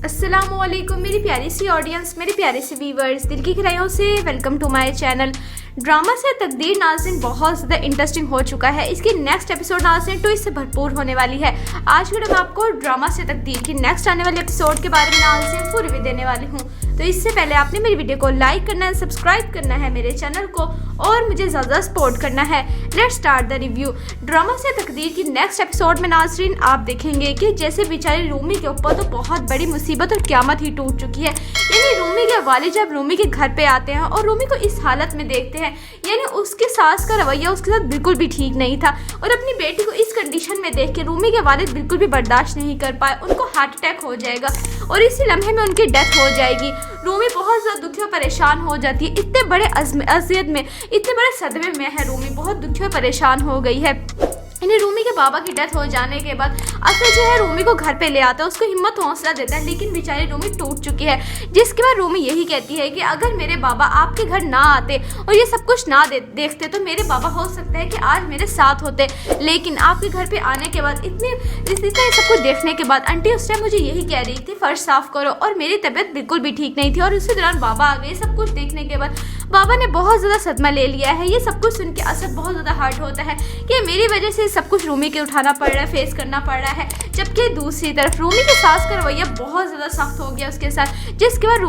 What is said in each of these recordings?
अस्सलामुअलैकुम मेरी प्यारी सी ऑडियंस, मेरे प्यारे से व्यूवर्स, दिल की गहराइयों से welcome to my channel. Drama से तकदीर नाज़रीन बहुत ज़्यादा इंटरेस्टिंग हो चुका है। इसकी नेक्स्ट एपिसोड नाज़रीन ट्विस्ट से भरपूर होने वाली है। आज वीडियो में आपको ड्रामा से तकदीर की नेक्स्ट आने वाले एपिसोड के बारे में नाज़रीन फुल रिव्यू देने वाली हूँ। तो इससे पहले आपने मेरी वीडियो को लाइक करना है, सब्सक्राइब करना है मेरे चैनल को और मुझे ज़्यादा सपोर्ट करना है। Let's start the review. Drama से तकदीर की नेक्स्ट एपिसोड में नाज़रीन आप देखेंगे कि जैसे बेचारी रूमी के ऊपर तो बहुत बड़ी मुसीबत और क़यामत ही टूट चुकी है। यानी रूमी के वालिद जब रूमी के घर पे आते हैं और रूमी को इस हालत में देखते हैं, यानी उसके सास का रवैया उसके साथ बिल्कुल भी ठीक नहीं था और अपनी बेटी को इस कंडीशन में देख के रूमी के वालिद बिल्कुल भी बर्दाश्त नहीं कर पाए। उनको हार्ट अटैक हो जाएगा और इसी लम्हे में उनकी डेथ हो जाएगी। रूमी बहुत ज़्यादा दुखी और परेशान हो जाती है। इतने बड़े अज़ियत में, इतने बड़े सदमे में है रूमी, बहुत दुखी और परेशान हो गई है। यानी रूमी के बाबा की डेथ हो जाने के बाद असद जो है रूमी को घर पे ले आता है, उसको हिम्मत हौसला देता है, लेकिन बेचारी रूमी टूट चुकी है। जिसके बाद रूमी यही कहती है कि अगर मेरे बाबा आपके घर ना आते और ये सब कुछ ना देखते तो मेरे बाबा हो सकता है कि आज मेरे साथ होते, लेकिन आपके घर पे आने के बाद इतना सब कुछ देखने के बाद आंटी उस टाइम मुझे यही कह रही थी फर्श साफ करो, और मेरी तबीयत बिल्कुल भी ठीक नहीं थी। और उसी दौरान बाबा आ गए। सब कुछ देखने के बाद बाबा ने बहुत ज़्यादा सदमा ले लिया है। ये सब कुछ सुन के असद बहुत ज़्यादा हर्ट होता है कि मेरी वजह से सब कुछ रूमी के उठाना पड़ रहा है, फेस करना पड़ रहा है। जबकि दूसरी तरफ रूमी के सास का रवैया बहुत ज़्यादा सख्त हो गया उसके साथ। जिसके बाद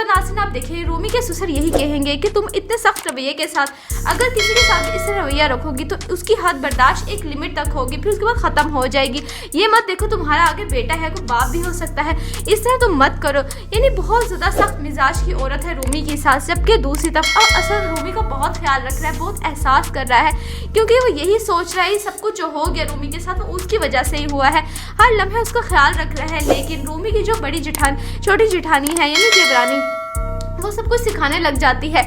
नाज़रीन आप देखिए रूमी के ससुर यही कहेंगे कि तुम इतने सख्त रवैये के साथ अगर किसी के साथ इस रवैया रखोगी तो उसकी हद बर्दाश्त एक लिमिट तक होगी, फिर उसके बाद ख़त्म हो जाएगी। ये मत देखो तुम्हारा आगे बेटा है, कोई बाप भी हो सकता है, इस तरह तुम मत करो। यानी बहुत ज़्यादा सख्त मिजाज की औरत है रूमी की सास। जबकि दूसरी तरफ असद रूमी का बहुत ख्याल रख रहा है, बहुत एहसास कर रहा है, क्योंकि वो यही सोच रहा है सब कुछ जो हो गया रूमी के साथ उसकी वजह से ही हुआ है। हर लम्हे उसका ख्याल रख रहा है। लेकिन रूमी की जो छोटी जेठानी है यानी देवरानी, वो सब कुछ सिखाने लग जाती है।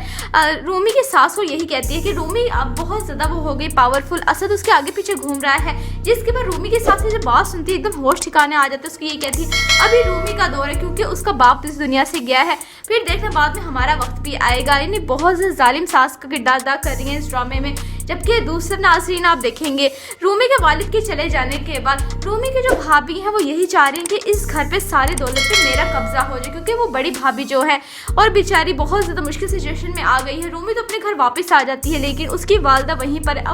रूमी की सास को यही कहती है कि रूमी अब बहुत ज़्यादा वो हो गई पावरफुल। असद उसके आगे पीछे घूम रहा है। जिसके बाद रूमी की सास जब बात सुनती है एकदम होश ठिकाने आ जाते है। उसको यही कहती है अभी रूमी का दौर है, क्योंकि उसका बाप इस दुनिया से गया है, फिर देखना बाद में हमारा वक्त भी आएगा। यानी बहुत ज़्यादा जालिम सास का किरदार अदा कर रही है इस ड्रामे में। जबकि दूसरे नाज़रीन आप देखेंगे रूमी के वालिद के चले जाने के बाद रूमी की जो भाभी हैं वो यही चाह रही हैं कि इस घर पे सारी दौलत पे मेरा कब्जा हो जाए, क्योंकि वो बड़ी भाभी जो है और बेचारी बहुत ज़्यादा मुश्किल सिचुएशन में आ गई है। रूमी तो अपने घर वापस आ जाती है, लेकिन उसकी वालदा वहीं पर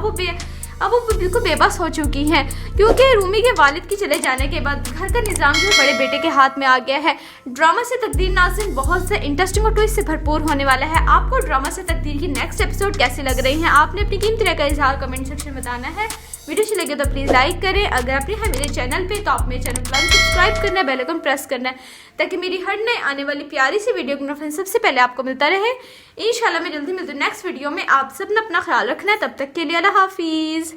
अब वो बिल्कुल बेबस हो चुकी हैं, क्योंकि रूमी के वालिद के चले जाने के बाद घर का निज़ाम जो बड़े बेटे के हाथ में आ गया है। ड्रामा से तकदीर नाज़रीन बहुत से इंटरेस्टिंग और ट्विस्ट से भरपूर होने वाला है। आपको ड्रामा से तकदीर की नेक्स्ट एपिसोड कैसे लग रही हैं, आपने अपनी कीमती राय का इजहार कमेंट सेक्शन में बताना है। वीडियो अच्छी लगे तो प्लीज़ लाइक करें। अगर आपने है मेरे चैनल पे तो आप मेरे चैनल को सब्सक्राइब करना है, बेल आइकन प्रेस करना है, ताकि मेरी हर नए आने वाली प्यारी सी वीडियो की नोटिफिकेशन सबसे पहले आपको मिलता रहे। इंशाल्लाह मैं जल्दी मिलती हूँ नेक्स्ट वीडियो में। आप सब ने अपना ख्याल रखना है। तब तक के लिए अल्लाह हाफिज़।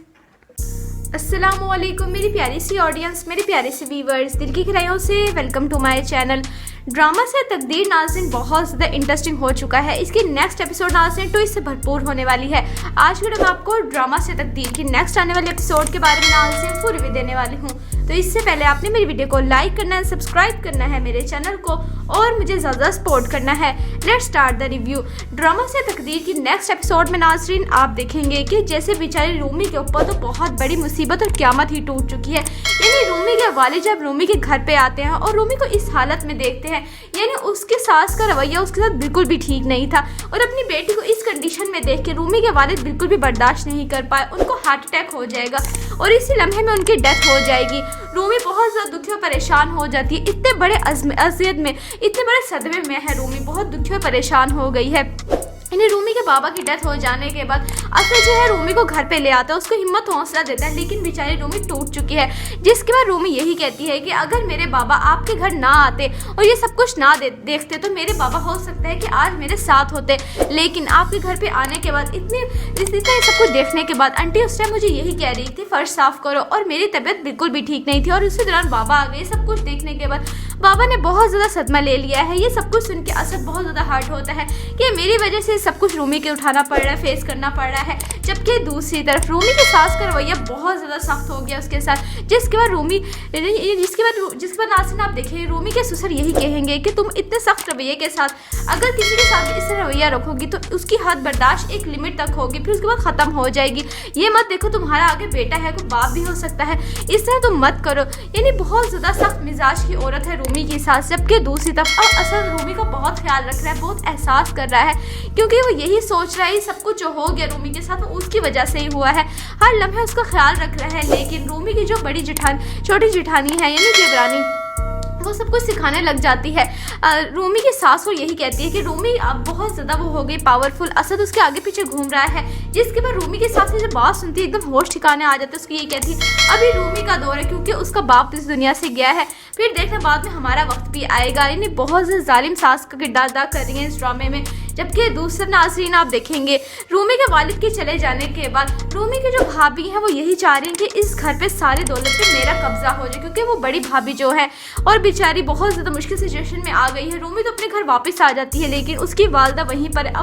अस्सलामुअलैकुम मेरी प्यारी सी ऑडियंस, मेरे प्यारे से व्यूवर्स, दिल की गहराइयों से welcome to my channel. Drama से तकदीर नाज़रीन बहुत ज़्यादा इंटरेस्टिंग हो चुका है। इसकी नेक्स्ट एपिसोड नाज़रीन ट्विस्ट से भरपूर होने वाली है। आज वीडियो में आपको ड्रामा से तकदीर की नेक्स्ट आने वाले एपिसोड के बारे में नाज़रीन फुल रिव्यू देने वाली हूँ। तो इससे पहले आपने मेरी वीडियो को लाइक करना है, सब्सक्राइब करना है मेरे चैनल को और मुझे ज़्यादा सपोर्ट करना है। Let's start the review. Drama से तकदीर की नेक्स्ट एपिसोड में नाज़रीन आप देखेंगे कि जैसे बेचारी रूमी के ऊपर तो बहुत बड़ी मुसीबत और क़यामत ही टूट चुकी है। यानी रूमी के वालिद जब रूमी के घर पे आते हैं और रूमी को इस हालत में देखते हैं, यानी उसके सास का रवैया उसके साथ बिल्कुल भी ठीक नहीं था और अपनी बेटी को इस कंडीशन में देख के रूमी के वालिद बिल्कुल भी बर्दाश्त नहीं कर पाए। उनको हार्ट अटैक हो जाएगा और इसी लम्हे में उनकी डेथ हो जाएगी। रूमी बहुत ज़्यादा दुखी और परेशान हो जाती है। इतने बड़े अज़ियत में, इतने बड़े सदमे में है रूमी, बहुत दुखी और परेशान हो गई है। यानी रूमी के बाबा की डेथ हो जाने के बाद असद जो है रूमी को घर पे ले आता है, उसको हिम्मत हौसला देता है, लेकिन बेचारी रूमी टूट चुकी है। जिसके बाद रूमी यही कहती है कि अगर मेरे बाबा आपके घर ना आते और ये सब कुछ ना देखते तो मेरे बाबा हो सकता है कि आज मेरे साथ होते, लेकिन आपके घर पे आने के बाद इतना सब कुछ देखने के बाद आंटी उस टाइम मुझे यही कह रही थी फर्श साफ करो, और मेरी तबीयत बिल्कुल भी ठीक नहीं थी। और उसी दौरान बाबा आ गए। सब कुछ देखने के बाद बाबा ने बहुत ज़्यादा सदमा ले लिया है। ये सब कुछ सुन के असद बहुत ज़्यादा हर्ट होता है कि मेरी वजह से से सब कुछ रूमी के उठाना पड़ रहा है, फेस करना पड़ रहा है। जबकि दूसरी तरफ रूमी की सास का रवैया बहुत ज़्यादा सख्त हो गया उसके साथ, जिसके बाद नाज़रीन आप देखें रूमी के ससुर यही कहेंगे कि तुम इतने सख्त रवैये के साथ अगर किसी के साथ इस तरह रवैया रखोगी तो उसकी हद बर्दाश्त एक लिमिट तक होगी, फिर उसके बाद ख़त्म हो जाएगी। ये मत देखो तुम्हारा आगे बेटा है, कोई बाप भी हो सकता है, इस तरह तुम मत करो। यानी बहुत ज़्यादा सख्त मिजाज की औरत है रूमी की सास। जबकि दूसरी तरफ अब असद रूमी का बहुत ख्याल रख रहा है, बहुत एहसास कर रहा है, क्योंकि वो यही सोच रहा है सब कुछ जो हो गया रूमी के साथ उसकी वजह से ही हुआ है। हर लम्हे उसका ख्याल रख रहा है। लेकिन रूमी की जो बड़ी छोटी जेठानी है यानी देवरानी, वो सब कुछ सिखाने लग जाती है। रूमी की सास वो यही कहती है कि रूमी अब बहुत ज़्यादा वो हो गई पावरफुल, असद उसके आगे पीछे घूम रहा है। जिसके बाद रूमी की सास जब बात सुनती है एकदम होश ठिकाने आ जाते है। उसकी यही कहती है अभी रूमी का दौर है, क्योंकि उसका बाप इस दुनिया से गया है, फिर देखना बाद में हमारा वक्त भी आएगा। यानी बहुत ज़्यादा जालिम सास का किरदार अदा कर रही है इस ड्रामे में। जबकि दूसरे नाज़रीन आप देखेंगे रूमी के वालिद के चले जाने के बाद रूमी की जो भाभी हैं वो यही चाह रही हैं कि इस घर पे सारी दौलत पे मेरा कब्जा हो जाए, क्योंकि वो बड़ी भाभी जो है और बेचारी बहुत ज़्यादा मुश्किल सिचुएशन में आ गई है। रूमी तो अपने घर वापस आ जाती है, लेकिन उसकी वालदा वहीं पर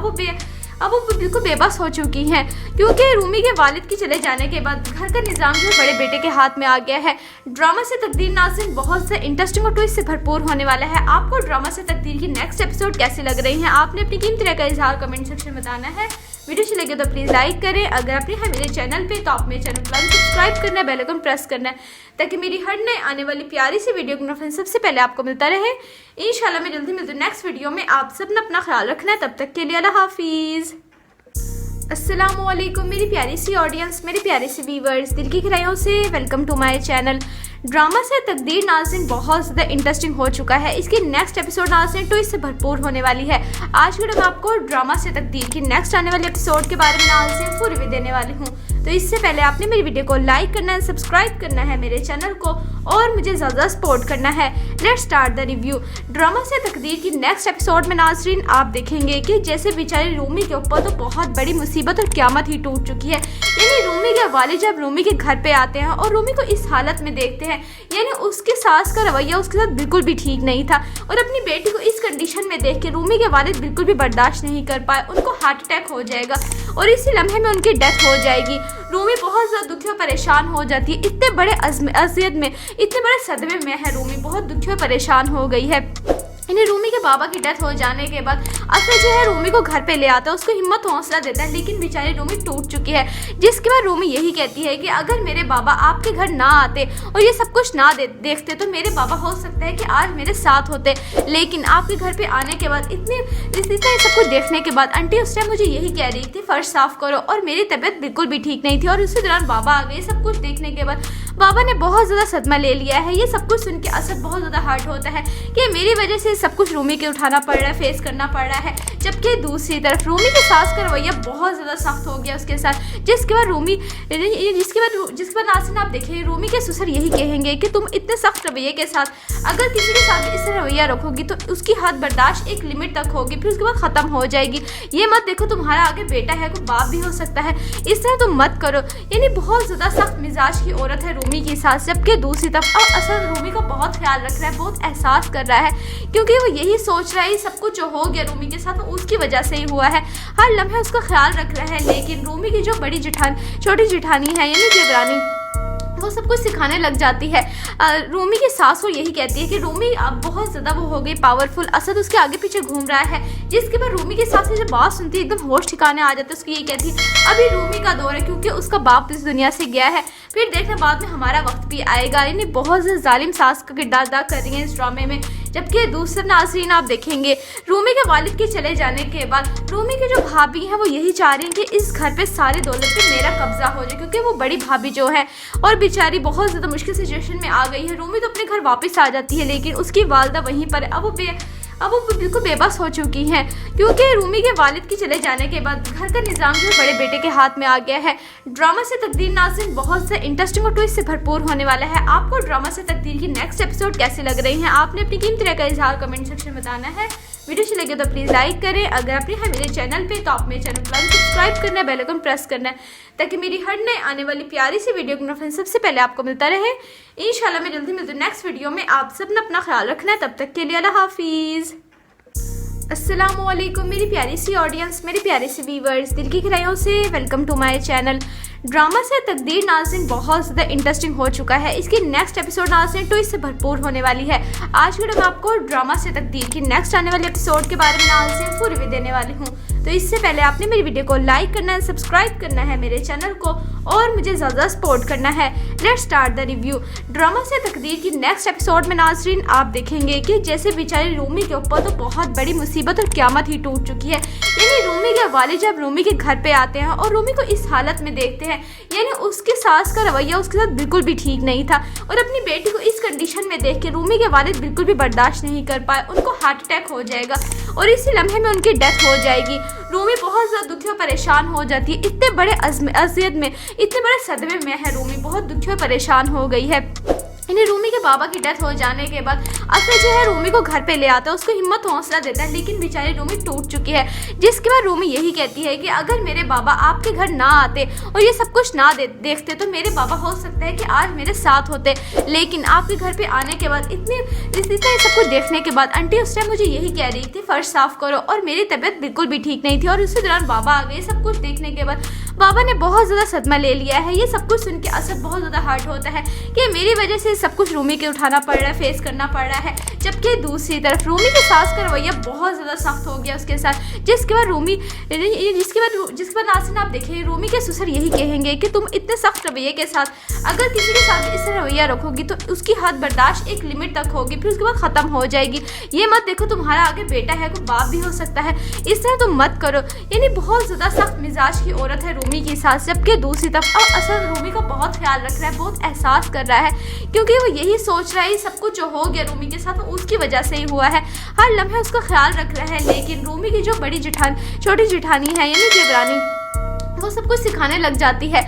अब वो बिल्कुल बेबस हो चुकी हैं, क्योंकि रूमी के वालिद के चले जाने के बाद घर का निज़ाम जो बड़े बेटे के हाथ में आ गया है। ड्रामा से तकदीर नाज़रीन बहुत से इंटरेस्टिंग और ट्विस्ट से भरपूर होने वाला है। आपको ड्रामा से तकदीर की नेक्स्ट एपिसोड कैसे लग रही हैं, आपने अपनी कीमती राय का इजहार कमेंट सेक्शन में बताना है। वीडियो अच्छी लगे तो प्लीज़ लाइक करें। अगर आपने है मेरे चैनल पे तो आप मेरे चैनल को सब्सक्राइब करना है, बेल आइकन प्रेस करना है, ताकि मेरी हर नए आने वाली प्यारी सी वीडियो की नोटिफिकेशन सबसे पहले आपको मिलता रहे। इंशाल्लाह मैं जल्दी मिलती हूँ नेक्स्ट वीडियो में। आप सब ने अपना ख्याल रखना है, तब तक के लिए अल्लाह हाफिज़। अस्सलामुअलैकुम मेरी प्यारी सी ऑडियंस, मेरे प्यारे से व्यूवर्स, दिल की गहराइयों से welcome to my channel. Drama से तकदीर नाज़रीन बहुत ज़्यादा इंटरेस्टिंग हो चुका है। इसकी नेक्स्ट एपिसोड नाज़रीन तो इससे भरपूर होने वाली है। आज वीडियो में आपको ड्रामा से तकदीर की नेक्स्ट आने वाले एपिसोड के बारे में नाज़रीन फुल रिव्यू देने वाली हूँ। तो इससे पहले आपने मेरी वीडियो को लाइक करना है, सब्सक्राइब करना है मेरे चैनल को और मुझे ज़्यादा सपोर्ट करना है। Let's start the review. Drama से तकदीर की नेक्स्ट एपिसोड में नाज़रीन आप देखेंगे कि जैसे बेचारी रूमी के ऊपर तो बहुत बड़ी मुसीबत और क़यामत ही टूट चुकी है। यानी रूमी के वालिद जब रूमी के घर पे आते हैं और रूमी को इस हालत में देखते हैं, यानी उसके सास का रवैया उसके साथ बिल्कुल भी ठीक नहीं था, और अपनी बेटी को इस कंडीशन में देख के रूमी के वालिद बिल्कुल भी बर्दाश्त नहीं कर पाए। उनको हार्ट अटैक हो जाएगा और इसी लम्हे में उनकी डेथ हो जाएगी। रूमी बहुत ज़्यादा दुखी और परेशान हो जाती है। इतने बड़े अज़ियत में, इतने बड़े सदमे में है रूमी, बहुत दुखी और परेशान हो गई है। यानी रूमी के बाबा की डेथ हो जाने के बाद असद जो है रूमी को घर पे ले आता है, उसको हिम्मत हौसला देता है, लेकिन बेचारी रूमी टूट चुकी है। जिसके बाद रूमी यही कहती है कि अगर मेरे बाबा आपके घर ना आते और ये सब कुछ ना देखते तो मेरे बाबा हो सकता है कि आज मेरे साथ होते, लेकिन आपके घर पे आने के बाद इतना सब कुछ देखने के बाद आंटी उस टाइम मुझे यही कह रही थी फर्श साफ करो, और मेरी तबीयत बिल्कुल भी ठीक नहीं थी, और उसी दौरान बाबा आ गए। सब कुछ देखने के बाद बाबा ने बहुत ज़्यादा सदमा ले लिया है। ये सब कुछ सुन के असद बहुत ज़्यादा हर्ट होता है कि मेरी वजह से सब कुछ रूमी के उठाना पड़ रहा है, फेस करना पड़ रहा है। जबकि दूसरी तरफ रूमी की सास का रवैया बहुत ज़्यादा सख्त हो गया उसके साथ, जिसके बाद नाज़रीन आप देखें रूमी के ससुर यही कहेंगे कि तुम इतने सख्त रवैये के साथ अगर किसी के साथ इस तरह रवैया रखोगी तो उसकी हद बर्दाश्त एक लिमिट तक होगी, फिर उसके बाद ख़त्म हो जाएगी। ये मत देखो तुम्हारा आगे बेटा है, कोई बाप भी हो सकता है, इस तरह तुम मत करो। यानी बहुत ज़्यादा सख्त मिजाज की औरत है रूमी की सास। जबकि दूसरी तरफ अब असद रूमी का बहुत ख्याल रख रहा है, बहुत एहसास कर रहा है, क्योंकि वो यही सोच रहा है सब कुछ जो हो गया रूमी के साथ उसकी वजह से ही हुआ है। हर लम्हे उसका ख्याल रख रहा है। लेकिन रूमी की जो बड़ी छोटी जेठानी है यानी देवरानी, वो सब कुछ सिखाने लग जाती है। रूमी की सास वो यही कहती है कि रूमी अब बहुत ज़्यादा वो हो गई पावरफुल, असद उसके आगे पीछे घूम रहा है। जिसके बाद रूमी की सास जब बात सुनती है एकदम होश ठिकाने आ जाते है। उसकी यही कहती है अभी रूमी का दौर है, क्योंकि उसका बाप इस दुनिया से गया है, फिर देखना बाद में हमारा वक्त भी आएगा। यानी बहुत ज़्यादा जालिम सास का किरदार अदा कर रही है इस ड्रामे में। जबकि दूसरे नाज़रीन आप देखेंगे रूमी के वालिद के चले जाने के बाद रूमी की जो भाभी हैं वो यही चाह रही हैं कि इस घर पे सारी दौलत पे मेरा कब्जा हो जाए, क्योंकि वो बड़ी भाभी जो है और बेचारी बहुत ज़्यादा मुश्किल सिचुएशन में आ गई है। रूमी तो अपने घर वापस आ जाती है, लेकिन उसकी वालदा वहीं पर अब वो बिल्कुल बेबस हो चुकी हैं, क्योंकि रूमी के वालिद के चले जाने के बाद घर का निज़ाम जो बड़े बेटे के हाथ में आ गया है। ड्रामा से तकदीर नाज़रीन बहुत से इंटरेस्टिंग और ट्विस्ट से भरपूर होने वाला है। आपको ड्रामा से तकदीर की नेक्स्ट एपिसोड कैसे लग रही हैं, आपने अपनी कीमती राय का इजहार कमेंट सेक्शन में बताना है। वीडियो अच्छी लगे तो प्लीज़ लाइक करें। अगर आपने है मेरे चैनल पे तो आप मेरे चैनल को सब्सक्राइब करना है, बेल आइकन प्रेस करना है, ताकि मेरी हर नए आने वाली प्यारी सी वीडियो की नोटिफिकेशन सबसे पहले आपको मिलता रहे। इंशाल्लाह मैं जल्दी मिलती हूँ नेक्स्ट वीडियो में। आप सब ने अपना ख्याल रखना है, तब तक के लिए अल्लाह हाफिज़। अस्सलामुअलैकुम मेरी प्यारी सी ऑडियंस, मेरे प्यारे से व्यूवर्स, दिल की गहराइयों से welcome to my channel. Drama से तकदीर नाज़रीन बहुत ज़्यादा इंटरेस्टिंग हो चुका है। इसकी नेक्स्ट एपिसोड नाज़रीन ट्विस्ट से भरपूर होने वाली है। आज वीडियो में आपको ड्रामा से तकदीर की नेक्स्ट आने वाले एपिसोड के बारे में नाज़रीन फुल रिव्यू देने वाली हूँ। तो इससे पहले आपने मेरी वीडियो को लाइक करना है, सब्सक्राइब करना है मेरे चैनल को और मुझे ज़्यादा सपोर्ट करना है। Let's start the review. Drama से तकदीर की नेक्स्ट एपिसोड में नाज़रीन आप देखेंगे कि जैसे बेचारी रूमी के ऊपर तो बहुत बड़ी मुसीबत और क़यामत ही टूट चुकी है। यानी रूमी के वालिद जब रूमी के घर पे आते हैं और रूमी को इस हालत में देखते हैं, यानी उसके सास का रवैया उसके साथ बिल्कुल भी ठीक नहीं था और अपनी बेटी को इस कंडीशन में देख के रूमी के वालिद बिल्कुल भी बर्दाश्त नहीं कर पाए। उनको हार्ट अटैक हो जाएगा और इसी लम्हे में उनकी डेथ हो जाएगी। रूमी बहुत ज़्यादा दुखी और परेशान हो जाती है। इतने बड़े अज़ियत में, इतने बड़े सदमे में है रूमी, बहुत दुखी और परेशान हो गई है। यानी रूमी के बाबा की डेथ हो जाने के बाद असद जो है रूमी को घर पे ले आता है, उसको हिम्मत हौसला देता है, लेकिन बेचारी रूमी टूट चुकी है। जिसके बाद रूमी यही कहती है कि अगर मेरे बाबा आपके घर ना आते और ये सब कुछ ना देखते तो मेरे बाबा हो सकता है कि आज मेरे साथ होते, लेकिन आपके घर पे आने के बाद इतना सब कुछ देखने के बाद आंटी उस टाइम मुझे यही कह रही थी फर्श साफ करो, और मेरी तबीयत बिल्कुल भी ठीक नहीं थी और उसी दौरान बाबा आ गए। सब कुछ देखने के बाद बाबा ने बहुत ज़्यादा सदमा ले लिया है। ये सब कुछ सुन के असद बहुत ज़्यादा हर्ट होता है कि मेरी वजह से सब कुछ रूमी के उठाना पड़ रहा है, फेस करना पड़ रहा है। जबकि दूसरी तरफ रूमी के सास का रवैया बहुत ज़्यादा सख्त हो गया उसके साथ। जिसके बाद नाज़रीन आप देखिए रूमी के ससुर यही कहेंगे कि तुम इतने सख्त रवैये के साथ अगर किसी के साथ इस रवैया रखोगी तो उसकी हद बर्दाश्त एक लिमिट तक होगी, फिर उसके बाद ख़त्म हो जाएगी। ये मत देखो तुम्हारा आगे बेटा है, कोई बाप भी हो सकता है, इस तरह तुम मत करो। यानी बहुत ज़्यादा सख्त मिजाज की औरत है रूमी की सास। जबकि दूसरी तरफ अब असद रूमी का बहुत ख्याल रख रहा है, बहुत एहसास कर रहा है, क्योंकि वो यही सोच रहा है सब कुछ जो हो गया रूमी के साथ उसकी वजह से ही हुआ है। हर लम्हे उसका ख्याल रख रहा है। लेकिन रूमी की जो छोटी जेठानी है यानी देवरानी, वो सब कुछ सिखाने लग जाती है।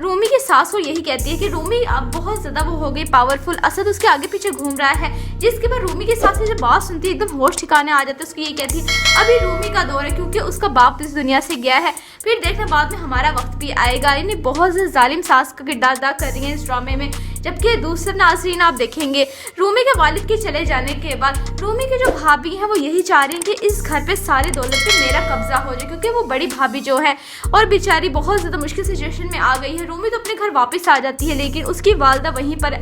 रूमी की सास को यही कहती है कि रूमी अब बहुत ज़्यादा वो हो गई पावरफुल, असद उसके आगे पीछे घूम रहा है। जिसके बाद रूमी की सास जब बात सुनती है एकदम होश ठिकाने आ जाते है। उसकी ये कहती है अभी रूमी का दौर है क्योंकि उसका बाप इस दुनिया से गया है, फिर देखना बाद में हमारा वक्त भी आएगा। यानी बहुत ज़्यादा जालिम सास का किरदार अदा कर रही है इस ड्रामे में। जबकि दूसरे नाज़रीन आप देखेंगे रूमी के वालिद के चले जाने के बाद रूमी के जो भाभी हैं वो यही चाह रही हैं कि इस घर पे सारी दौलत पे मेरा कब्जा हो जाए, क्योंकि वो बड़ी भाभी जो है और बेचारी बहुत ज़्यादा मुश्किल सिचुएशन में आ गई है। रूमी तो अपने घर वापस आ जाती है, लेकिन उसकी वालदा वहीं पर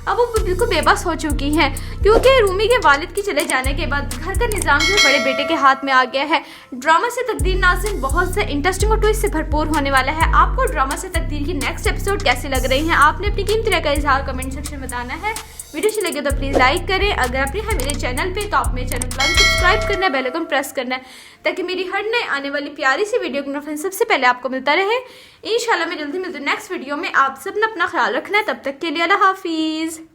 अब वो बिल्कुल बेबस हो चुकी हैं, क्योंकि रूमी के वालिद के चले जाने के बाद घर का निज़ाम जो बड़े बेटे के हाथ में आ गया है। ड्रामा से तकदीर नाज़रीन बहुत से इंटरेस्टिंग और ट्विस्ट से भरपूर होने वाला है। आपको ड्रामा से तकदीर की नेक्स्ट एपिसोड कैसे लग रही हैं, आपने अपनी कीमती राय का इजहार कमेंट सेक्शन में बताना है। वीडियो अच्छी लगे तो प्लीज़ लाइक करें। अगर आपने है मेरे चैनल पे तो आप मेरे चैनल को सब्सक्राइब करना है, बेल आइकन प्रेस करना है, ताकि मेरी हर नए आने वाली प्यारी सी वीडियो की नोटिफिकेशन सबसे पहले आपको मिलता रहे। इंशाल्लाह मैं जल्दी मिलती हूँ नेक्स्ट वीडियो में। आप सब ने अपना ख्याल रखना है। तब तक के लिए अल्लाह हाफिज़।